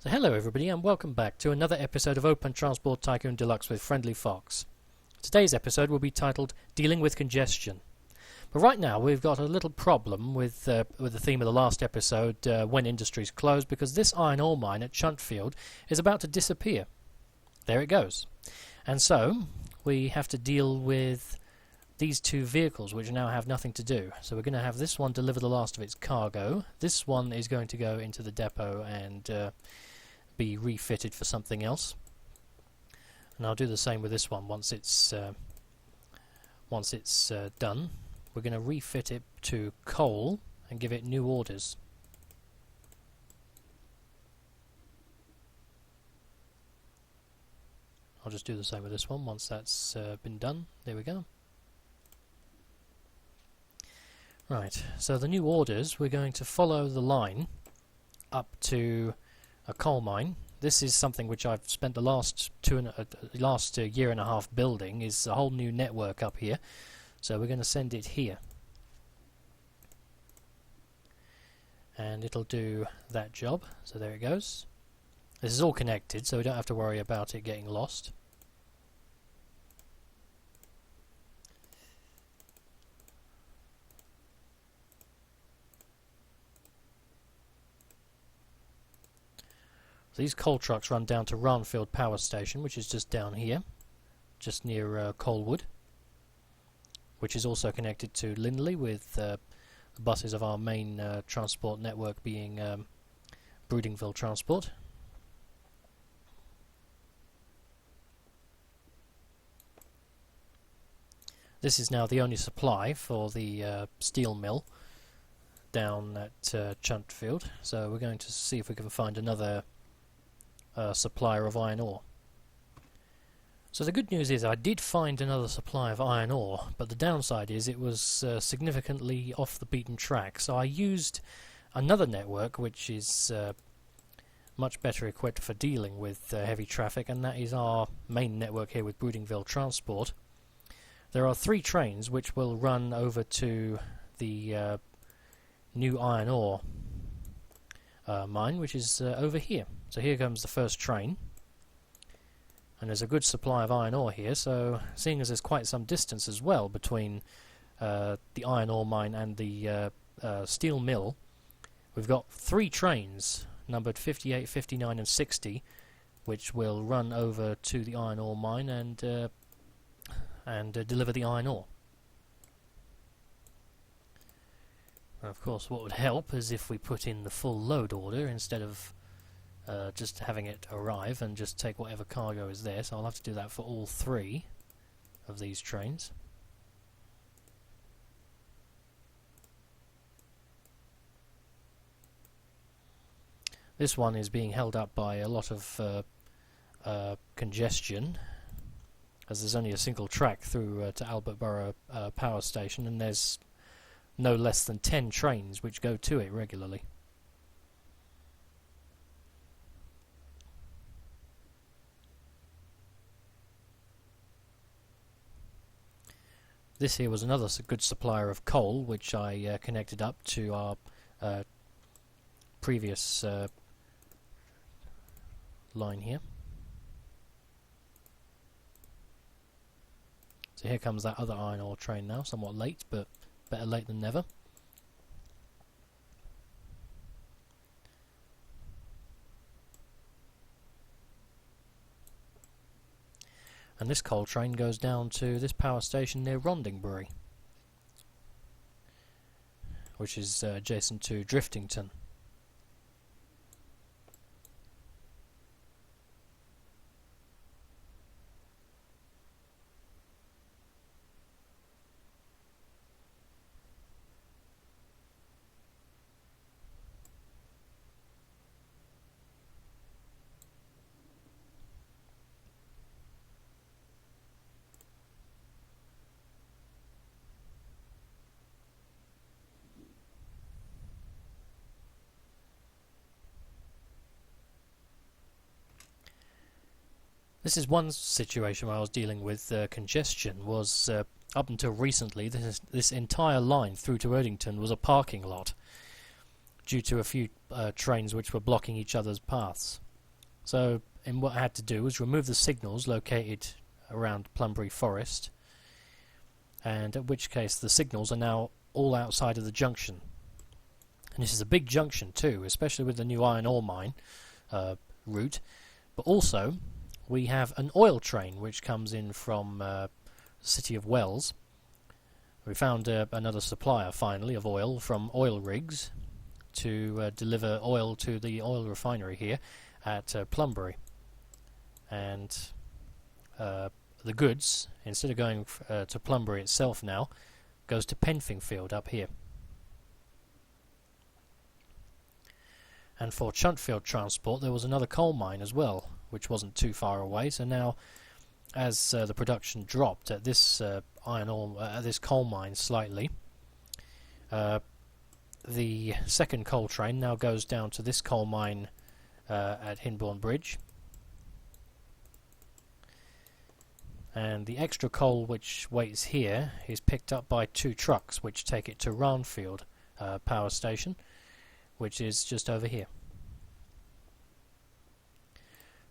So hello everybody and welcome back to another episode of Open Transport Tycoon Deluxe with FriendlyFox. Today's episode will be titled Dealing with Congestion. But right now we've got a little problem with the theme of the last episode, when industries close, because this iron ore mine at Chuntfield is about to disappear. There it goes. And so we have to deal with these two vehicles which now have nothing to do. So we're going to have this one deliver the last of its cargo. This one is going to go into the depot and be refitted for something else, and I'll do the same with this one. Once it's done, we're going to refit it to coal and give it new orders. I'll just do the same with this one once that's been done. There we go. Right, so the new orders, we're going to follow the line up to a coal mine. This is something which I've spent the last year and a half building, is a whole new network up here. So we're going to send it here. And it'll do that job. So there it goes. This is all connected, so we don't have to worry about it getting lost. These coal trucks run down to Ranfield Power Station, which is just down here, just near Colwood, which is also connected to Lindley, with the buses of our main transport network being Broodingville Transport. This is now the only supply for the steel mill down at Chuntfield, so we're going to see if we can find another supplier of iron ore. So the good news is I did find another supply of iron ore, but the downside is it was significantly off the beaten track. So I used another network which is much better equipped for dealing with heavy traffic, and that is our main network here with Broodingville Transport. There are 3 trains which will run over to the new iron ore mine, which is over here. So here comes the first train, and there's a good supply of iron ore here, so seeing as there's quite some distance as well between the iron ore mine and the steel mill, we've got 3 trains numbered 58, 59 and 60 which will run over to the iron ore mine and deliver the iron ore. And of course what would help is if we put in the full load order instead of just having it arrive and just take whatever cargo is there, so I'll have to do that for all 3 of these trains. This one is being held up by a lot of congestion, as there's only a single track through to Albert Borough Power Station, and there's no less than 10 trains which go to it regularly. This here was another good supplier of coal, which I connected up to our previous line here. So here comes that other iron ore train now, somewhat late, but better late than never. And this coal train goes down to this power station near Rondingbury, which is adjacent to Driftington. This is one situation where I was dealing with congestion. Was up until recently, this entire line through to Erdington was a parking lot due to a few trains which were blocking each other's paths. So what I had to do was remove the signals located around Plumbury Forest, and in which case the signals are now all outside of the junction. And this is a big junction too, especially with the new iron ore mine route. But also we have an oil train which comes in from the city of Wells. We found another supplier finally of oil from oil rigs to deliver oil to the oil refinery here at Plumbury. And the goods, instead of going to Plumbury itself now, goes to Penfingfield up here. And for Chuntfield transport there was another coal mine as well, which wasn't too far away. So now, as the production dropped at this this coal mine slightly, the second coal train now goes down to this coal mine at Hinbourne Bridge, and the extra coal which waits here is picked up by 2 trucks which take it to Ranfield power station, which is just over here.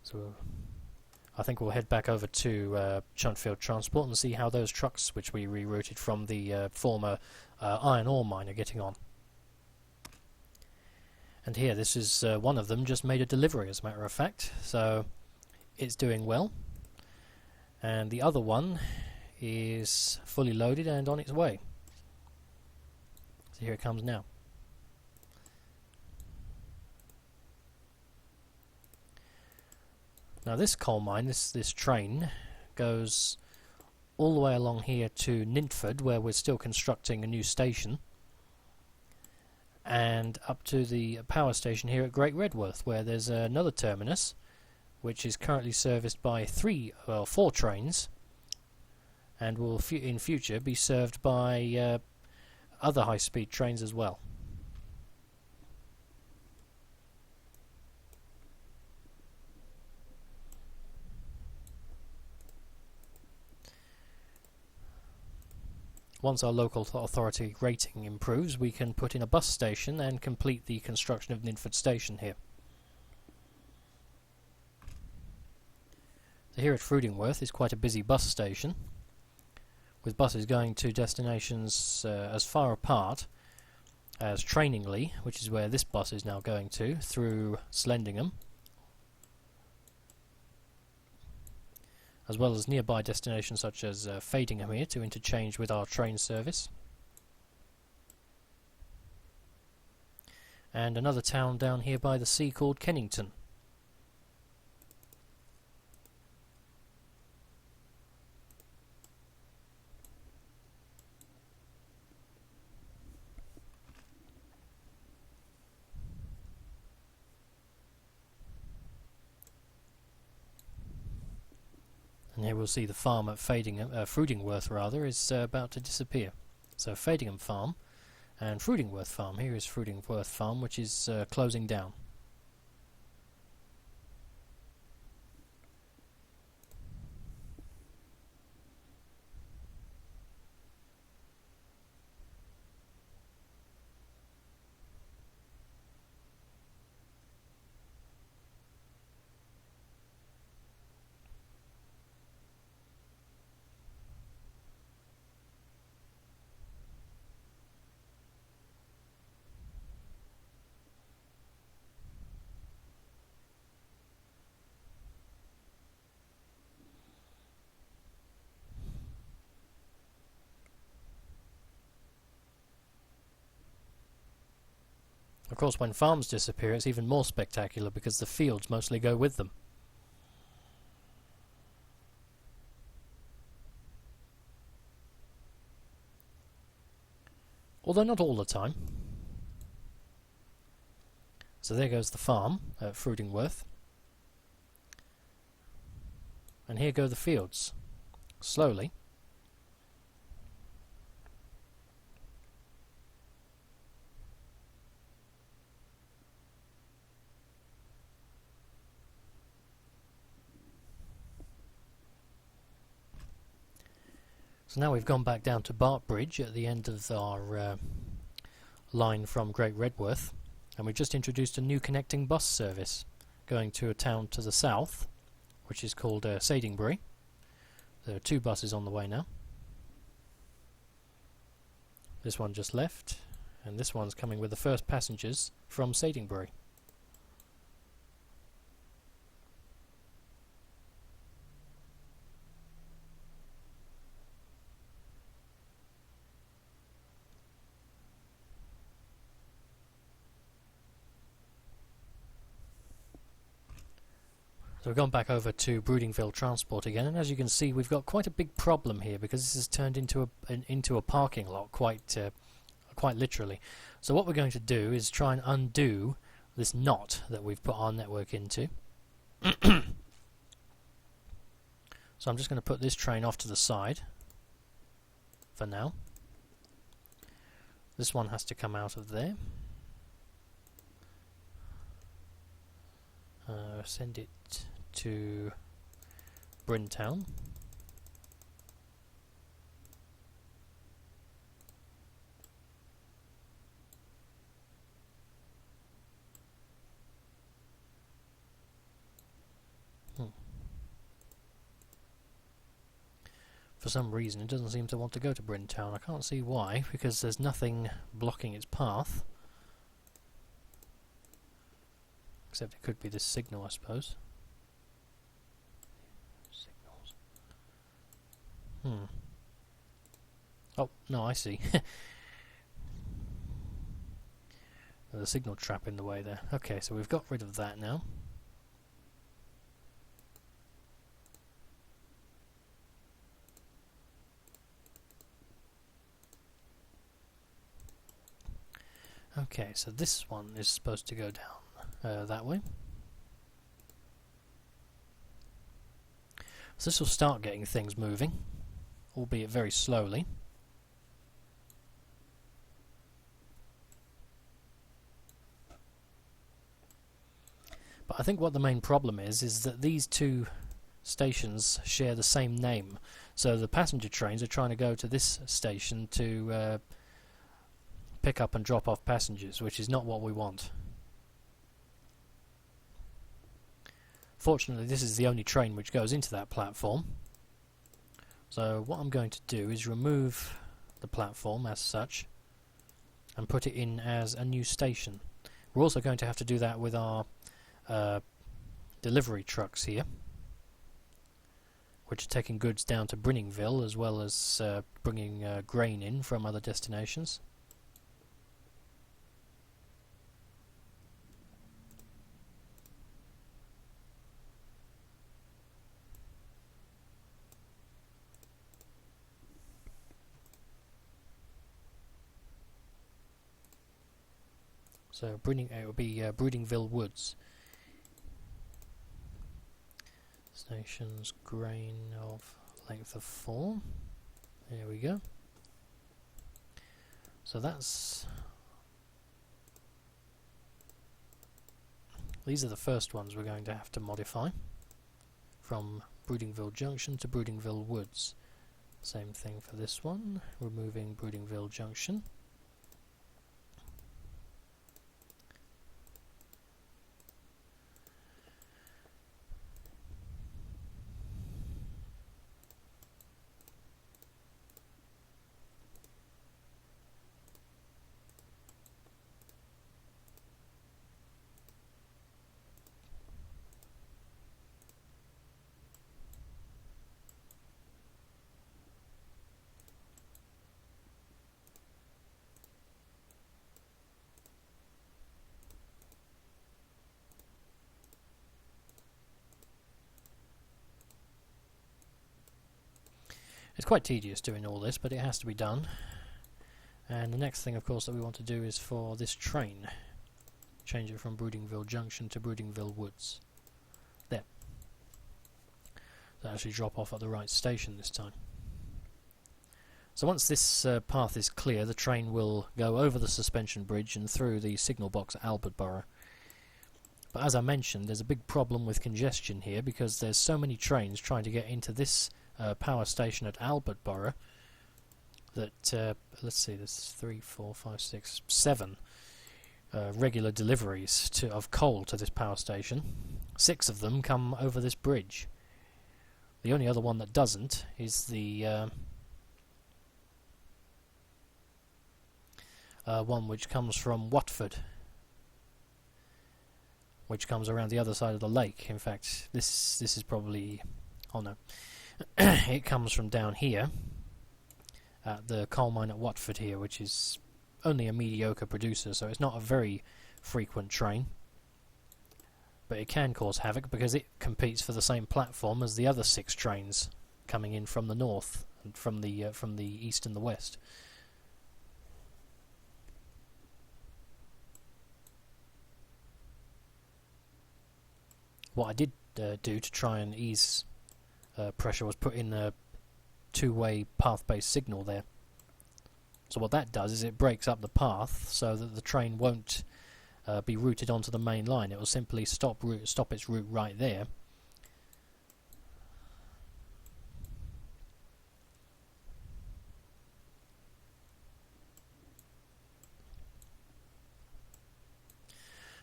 So I think we'll head back over to Chuntfield Transport and see how those trucks which we rerouted from the former iron ore mine are getting on. And here, this is one of them just made a delivery, as a matter of fact, so it's doing well. And the other one is fully loaded and on its way. So here it comes now. Now this coal mine, this train, goes all the way along here to Nintford, where we're still constructing a new station, and up to the power station here at Great Redworth, where there's another terminus, which is currently serviced by 4 trains, and will in future be served by other high-speed trains as well. Once our local authority rating improves, we can put in a bus station and complete the construction of Nintford Station here. So here at Froodingworth is quite a busy bus station, with buses going to destinations as far apart as Trainingley, which is where this bus is now going to, through Slendingham, as well as nearby destinations such as Fadingham here to interchange with our train service. And another town down here by the sea called Kennington. And here we'll see the farm at Froodingworth rather, is about to disappear. So Fadingham Farm and Froodingworth Farm. Here is Froodingworth Farm, which is closing down. Of course, when farms disappear, it's even more spectacular because the fields mostly go with them. Although not all the time. So there goes the farm at Froodingworth. And here go the fields, slowly. So now we've gone back down to Bart Bridge at the end of our line from Great Redworth, and we've just introduced a new connecting bus service going to a town to the south, which is called Sadingbury. There are 2 buses on the way now. This one just left, and this one's coming with the first passengers from Sadingbury. So we've gone back over to Broodingville Transport again, and as you can see, we've got quite a big problem here because this has turned into a parking lot, quite literally. So what we're going to do is try and undo this knot that we've put our network into. So I'm just going to put this train off to the side for now. This one has to come out of there. Send it to Brintown. For some reason it doesn't seem to want to go to Brintown. I can't see why, because there's nothing blocking its path. Except it could be this signal, I suppose. Signals. Oh, no, I see. There's a signal trap in the way there. Okay, so we've got rid of that now. Okay, so this one is supposed to go down that way. So this will start getting things moving, albeit very slowly. But I think what the main problem is that these 2 stations share the same name. So the passenger trains are trying to go to this station to pick up and drop off passengers, which is not what we want. Fortunately, this is the only train which goes into that platform. So what I'm going to do is remove the platform as such and put it in as a new station. We're also going to have to do that with our delivery trucks here, which are taking goods down to Broodingville as well as bringing grain in from other destinations. So it will be Broodingville Woods. Stations, grain of length of 4. There we go. So these are the first ones we're going to have to modify. From Broodingville Junction to Broodingville Woods. Same thing for this one, removing Broodingville Junction. It's quite tedious doing all this, but it has to be done. And the next thing, of course, that we want to do is for this train. Change it from Broodingville Junction to Broodingville Woods. There. So actually drop off at the right station this time. So once this path is clear, the train will go over the suspension bridge and through the signal box at Albert Borough. But as I mentioned, there's a big problem with congestion here because there's so many trains trying to get into this power station at Albert Borough that, let's see, there's 3, 4, 5, 6, 7 regular deliveries of coal to this power station, 6 of them come over this bridge. The only other one that doesn't is the one which comes from Watford, which comes around the other side of the lake. In fact, this is probably... oh no. It comes from down here, at the coal mine at Watford here, which is only a mediocre producer, so it's not a very frequent train. But it can cause havoc because it competes for the same platform as the other 6 trains coming in from the north and from the east and the west. What I did do to try and ease pressure was put in a 2-way path-based signal there. So what that does is it breaks up the path so that the train won't be routed onto the main line. It will simply stop its route right there.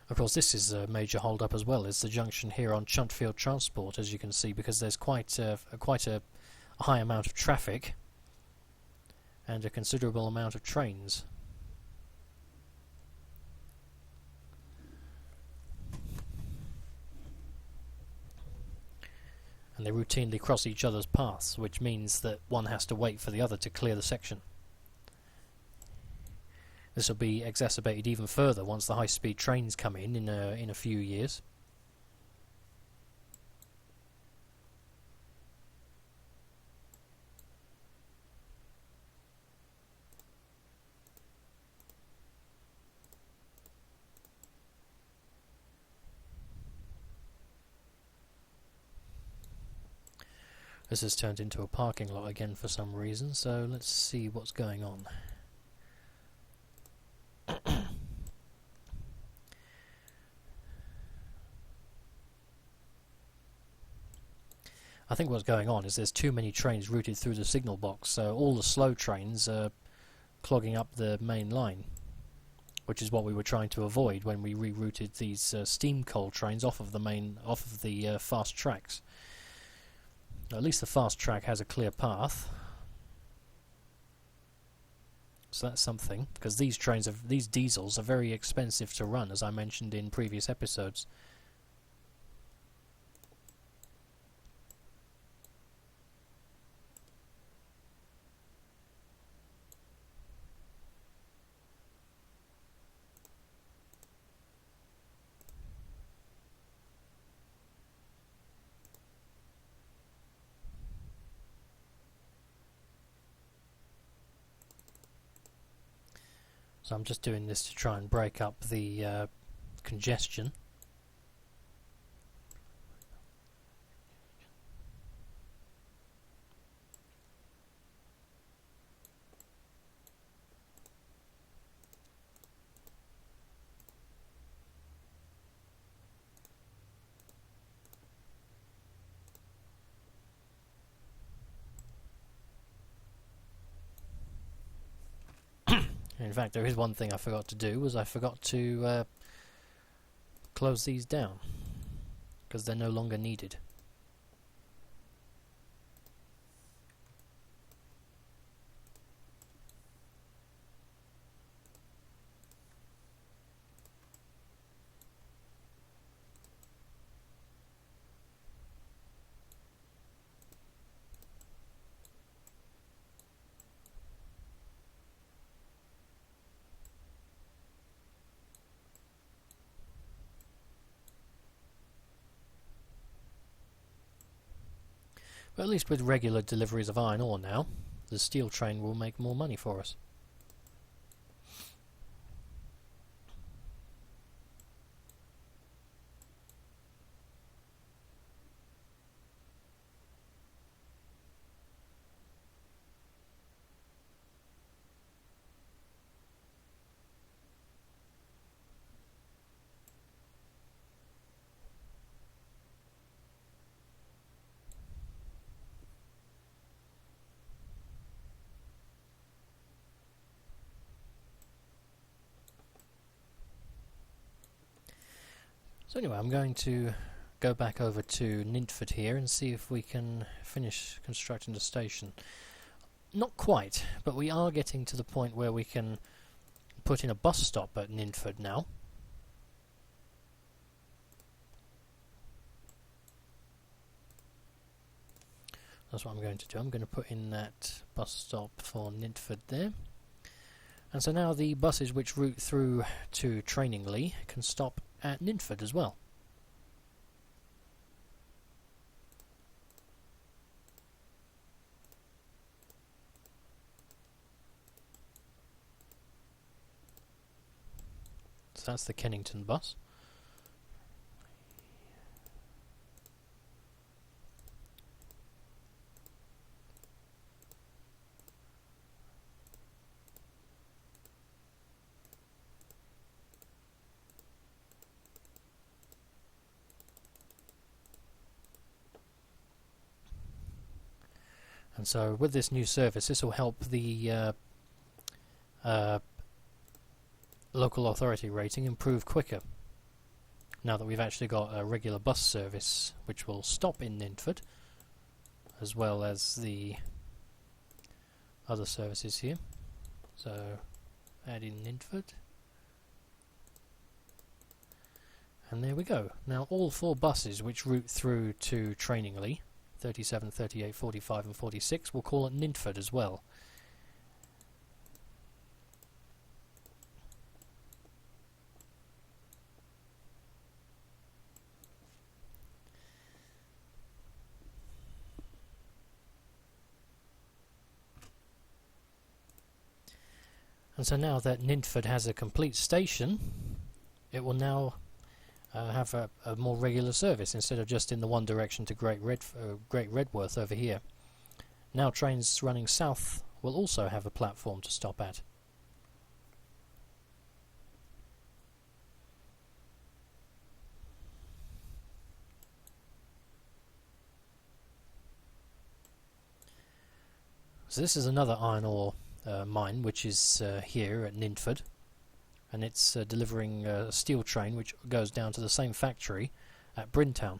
Of course, this is a major hold-up as well. It's the junction here on Chuntfield Transport, as you can see, because there's quite a high amount of traffic and a considerable amount of trains. And they routinely cross each other's paths, which means that one has to wait for the other to clear the section. This will be exacerbated even further once the high-speed trains come in a few years. This has turned into a parking lot again for some reason, so let's see what's going on. I think what's going on is there's too many trains routed through the signal box, so all the slow trains are clogging up the main line, which is what we were trying to avoid when we rerouted these steam coal trains off of the fast tracks. At least the fast track has a clear path, so that's something, because these diesels are very expensive to run, as I mentioned in previous episodes. So I'm just doing this to try and break up the congestion. In fact, there is one thing I forgot to do, was I forgot to close these down, because they're no longer needed. But at least with regular deliveries of iron ore now, the steel train will make more money for us. So anyway, I'm going to go back over to Nintford here and see if we can finish constructing the station. Not quite, but we are getting to the point where we can put in a bus stop at Nintford now. That's what I'm going to do. I'm going to put in that bus stop for Nintford there. And so now the buses which route through to Trainingly can stop at Nintford as well. So that's the Kennington bus. And so with this new service, this will help the local authority rating improve quicker. Now that we've actually got a regular bus service which will stop in Nintford, as well as the other services here. So add in Nintford. And there we go. Now all 4 buses which route through to Trainingly, 37, 38, 45 and 46, will call at Nintford as well. And so now that Nintford has a complete station, it will now have a more regular service instead of just in the one direction to Great Redworth over here. Now trains running south will also have a platform to stop at. So this is another iron ore mine which is here at Nintford. And it's delivering a steel train which goes down to the same factory at Brintown.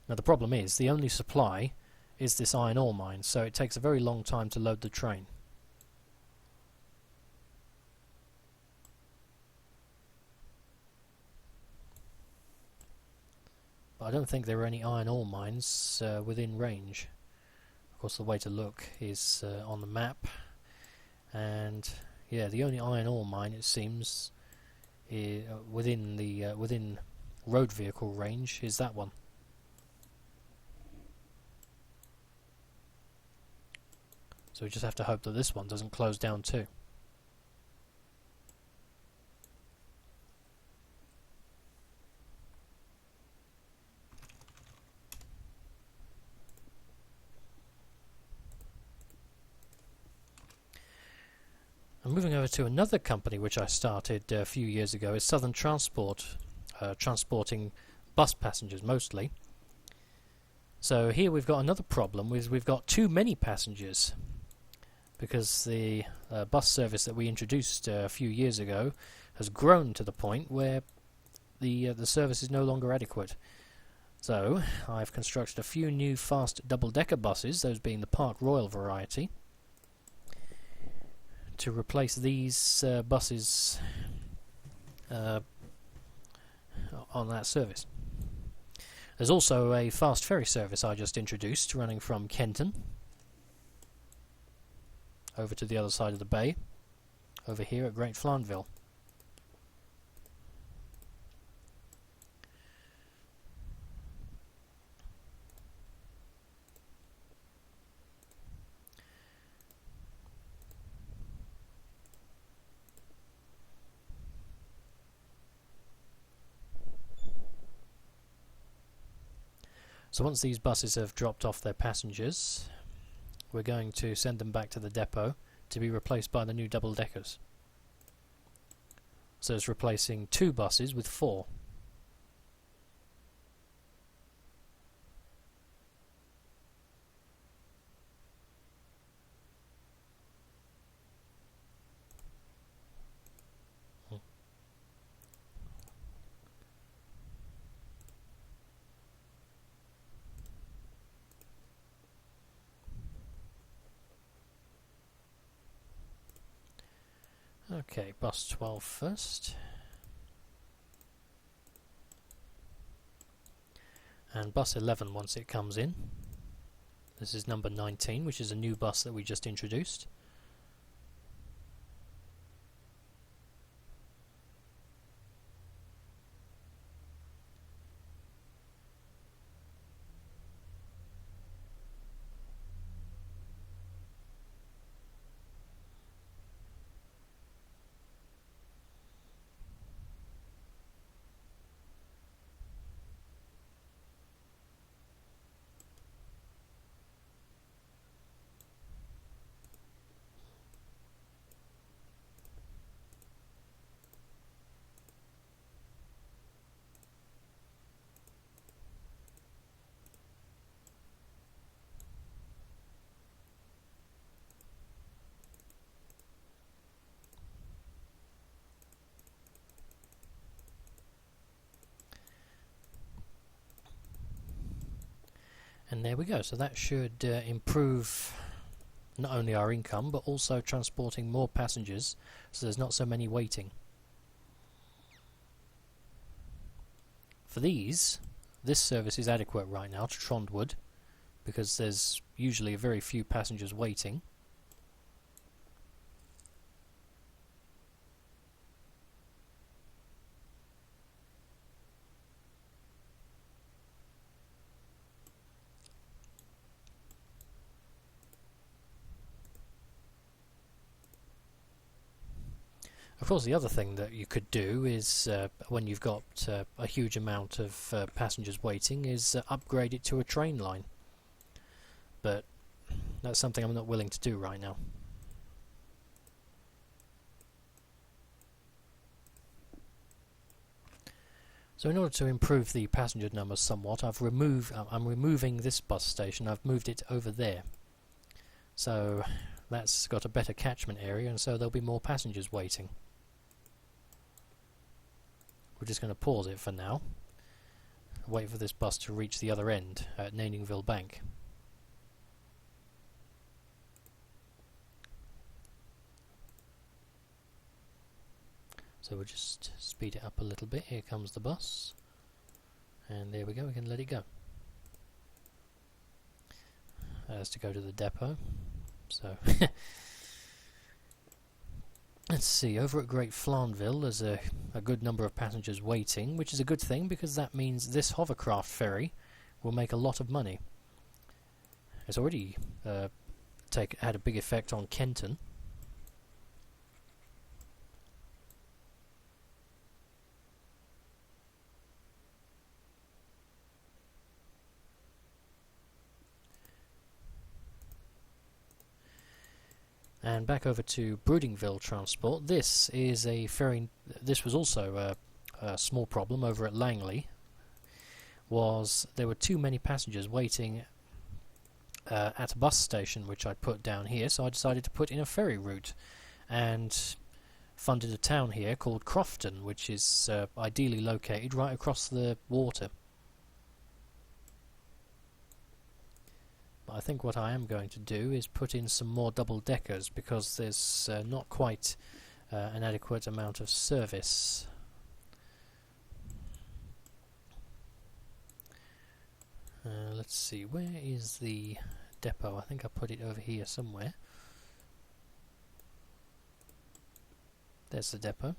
Now the problem is the only supply is this iron ore mine, so it takes a very long time to load the train. But I don't think there are any iron ore mines within range. Of course the way to look is on the map, and yeah, the only iron ore mine, it seems, within road vehicle range is that one. So we just have to hope that this one doesn't close down too. And moving over to another company which I started a few years ago is Southern Transport, transporting bus passengers mostly. So here we've got another problem, we've got too many passengers, because the bus service that we introduced a few years ago has grown to the point where the service is no longer adequate. So I've constructed a few new fast double-decker buses, those being the Park Royal variety, to replace these buses on that service. There's also a fast ferry service I just introduced running from Kenton over to the other side of the bay, over here at Great Flanville. So once these buses have dropped off their passengers, we're going to send them back to the depot to be replaced by the new double-deckers. So it's replacing 2 buses with 4. Okay, bus 12 first. And bus 11 once it comes in. This is number 19, which is a new bus that we just introduced. And there we go. So that should improve not only our income, but also transporting more passengers, so there's not so many waiting. For this service is adequate right now to Trondwood, because there's usually very few passengers waiting. Of course, the other thing that you could do is, when you've got a huge amount of passengers waiting, is upgrade it to a train line. But that's something I'm not willing to do right now. So in order to improve the passenger numbers somewhat, I'm removing this bus station. I've moved it over there. So that's got a better catchment area, and so there'll be more passengers waiting. We're just going to pause it for now. Wait for this bus to reach the other end at Naningville Bank. So we'll just speed it up a little bit. Here comes the bus. And there we go, we can let it go. That's to go to the depot. So let's see, over at Great Flarnville there's a good number of passengers waiting, which is a good thing because that means this hovercraft ferry will make a lot of money. It's already had a big effect on Kenton. And back over to Broodingville Transport. This is a ferry. This was also a small problem over at Langley. There were too many passengers waiting at a bus station, which I put down here. So I decided to put in a ferry route, and funded a town here called Crofton, which is ideally located right across the water. But I think what I am going to do is put in some more double-deckers, because there's not quite an adequate amount of service. Let's see, where is the depot? I think I put it over here somewhere. There's the depot.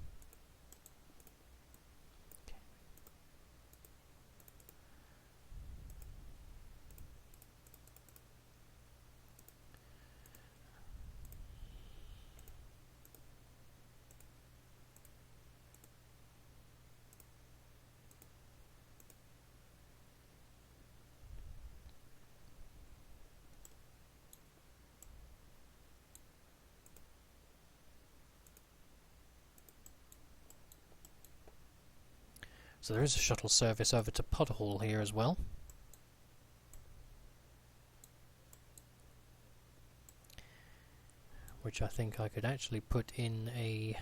So there is a shuttle service over to Podhall here as well. Which I think I could actually put in a...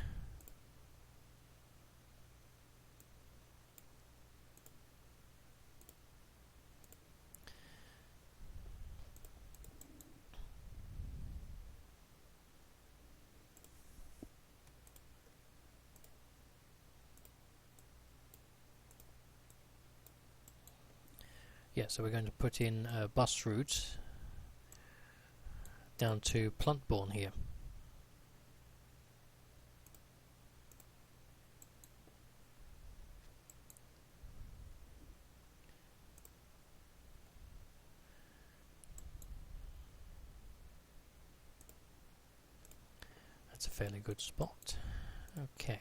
Yeah, so we're going to put in a bus route down to Pluntbourne here. That's a fairly good spot. Okay.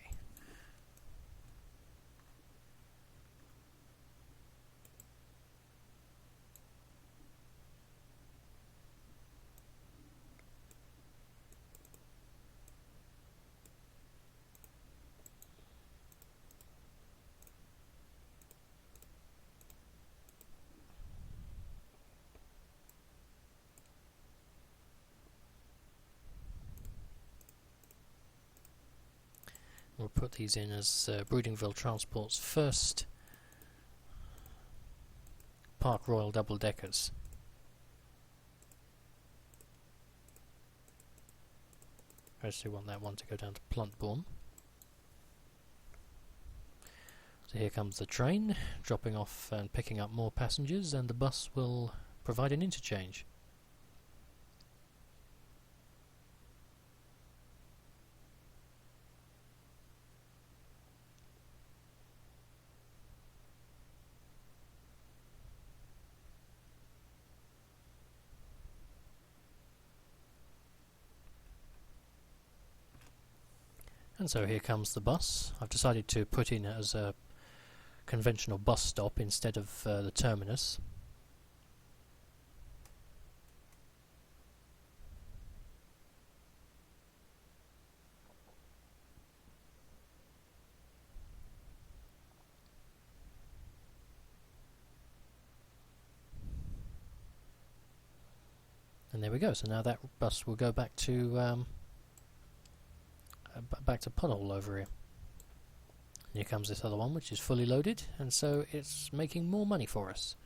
We'll put these in as Broodingville Transport's first Park Royal double-deckers. I actually want that one to go down to Pluntbourne. So here comes the train, dropping off and picking up more passengers, and the bus will provide an interchange. And so here comes the bus. I've decided to put in it as a conventional bus stop instead of the terminus. And there we go. So now that bus will go back to Puddle over here. And here comes this other one, which is fully loaded, and so it's making more money for us.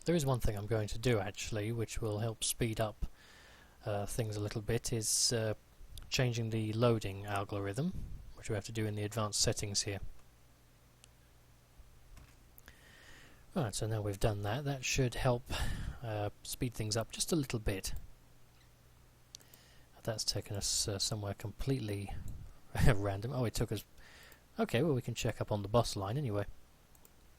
There is one thing I'm going to do actually, which will help speed up things a little bit, is changing the loading algorithm, which we have to do in the advanced settings here. Right, so now we've done that, that should help speed things up just a little bit. that's taken us somewhere completely random. Oh, it took us... Okay, well we can check up on the bus line anyway.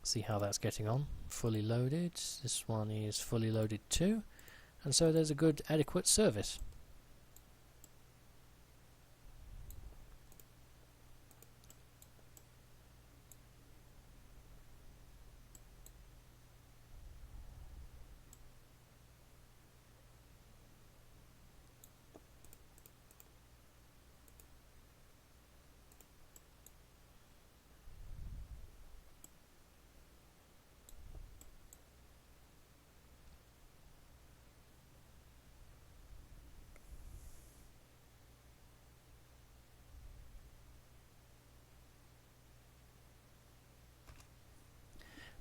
See how that's getting on. Fully loaded. This one is fully loaded too. And so there's a good adequate service.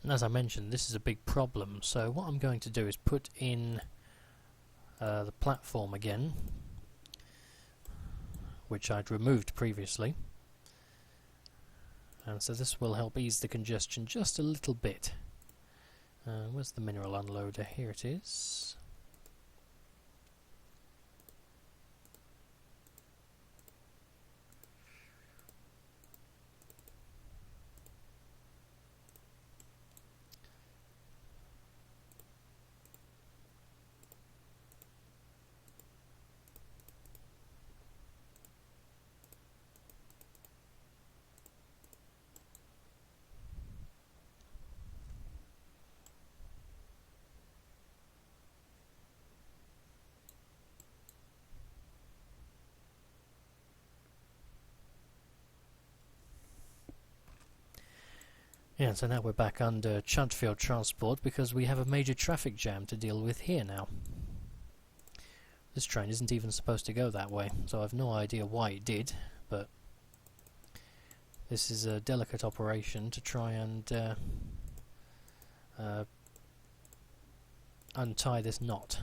And as I mentioned, this is a big problem, so what I'm going to do is put in the platform again, which I'd removed previously, and so this will help ease the congestion just a little bit. Where's the mineral unloader? Here it is. Yeah, so now we're back under Chuntfield Transport because we have a major traffic jam to deal with here now. This train isn't even supposed to go that way, so I've no idea why it did, but this is a delicate operation to try and untie this knot.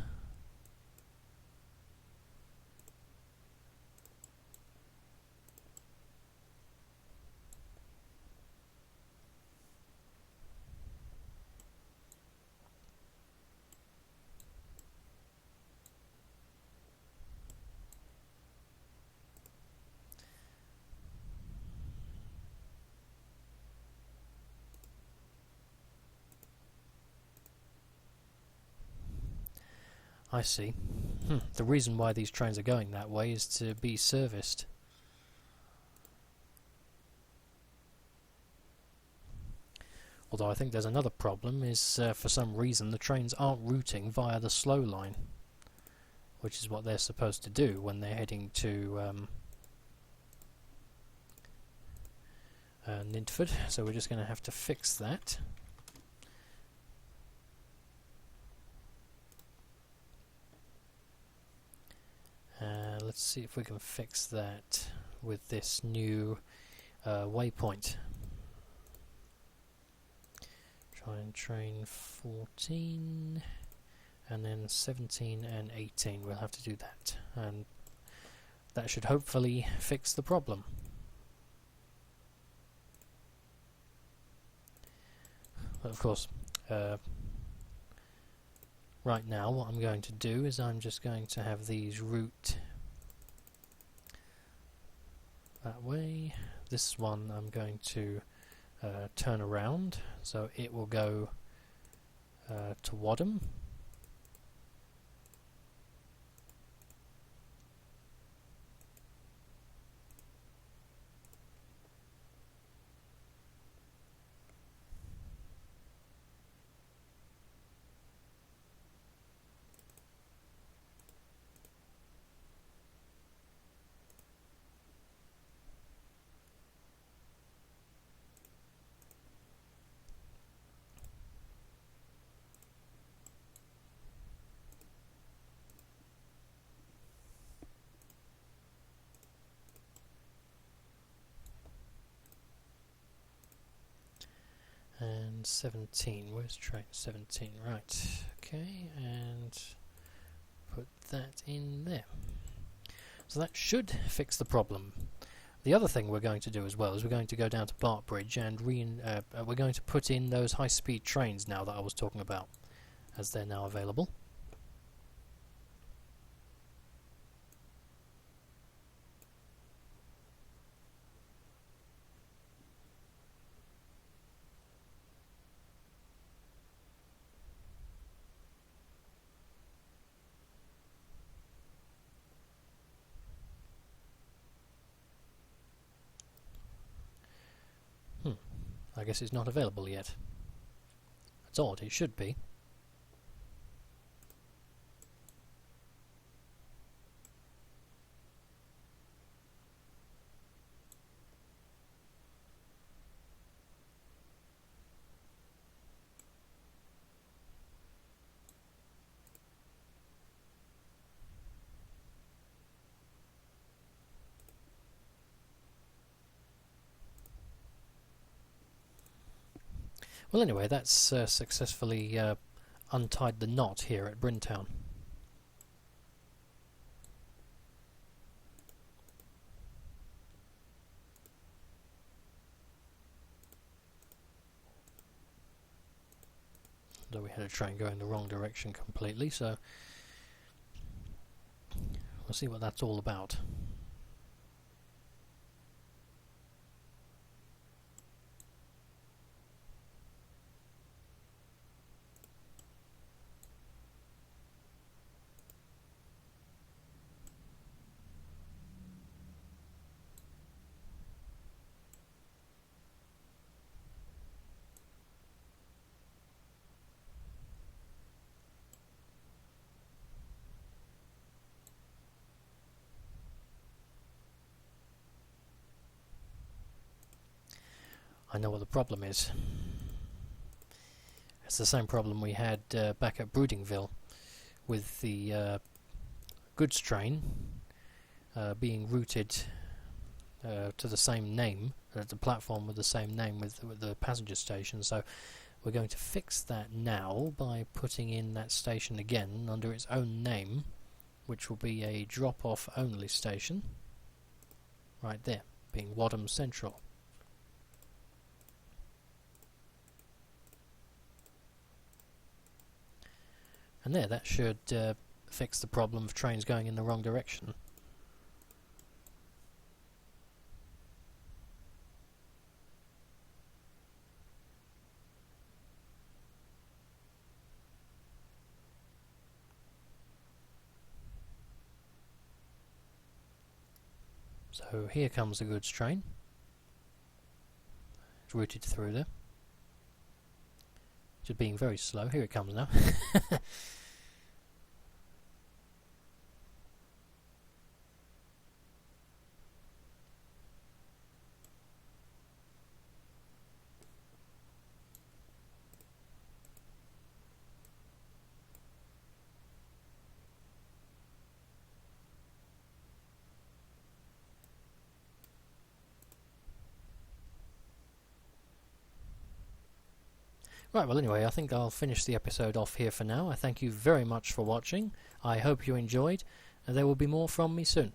I see. The reason why these trains are going that way is to be serviced. Although I think there's another problem, is for some reason the trains aren't routing via the slow line, which is what they're supposed to do when they're heading to Nintford, so we're just going to have to fix that. Let's see if we can fix that with this new waypoint. Try and train 14 and then 17 and 18. We'll have to do that, and that should hopefully fix the problem. But of course, right now what I'm going to do is I'm just going to have these route that way. This one I'm going to turn around, so it will go to Wadham. And 17, where's train 17? Right, okay, and put that in there. So that should fix the problem. The other thing we're going to do as well is we're going to go down to Bartbridge and we're going to put in those high-speed trains now that I was talking about, as they're now available. I guess it's not available yet. It's odd, it should be. Well, anyway, that's successfully untied the knot here at Brintown. Although we had a train going the wrong direction completely, so we'll see what that's all about. I know what the problem is. It's the same problem we had back at Broodingville with the goods train being routed to the same name, the platform with the same name with the passenger station. So we're going to fix that now by putting in that station again under its own name, which will be a drop-off only station right there, being Wadham Central. And there, that should fix the problem of trains going in the wrong direction. So here comes the goods train. It's routed through there. Just being very slow. Here it comes now. Right, well anyway, I think I'll finish the episode off here for now. I thank you very much for watching. I hope you enjoyed, and there will be more from me soon.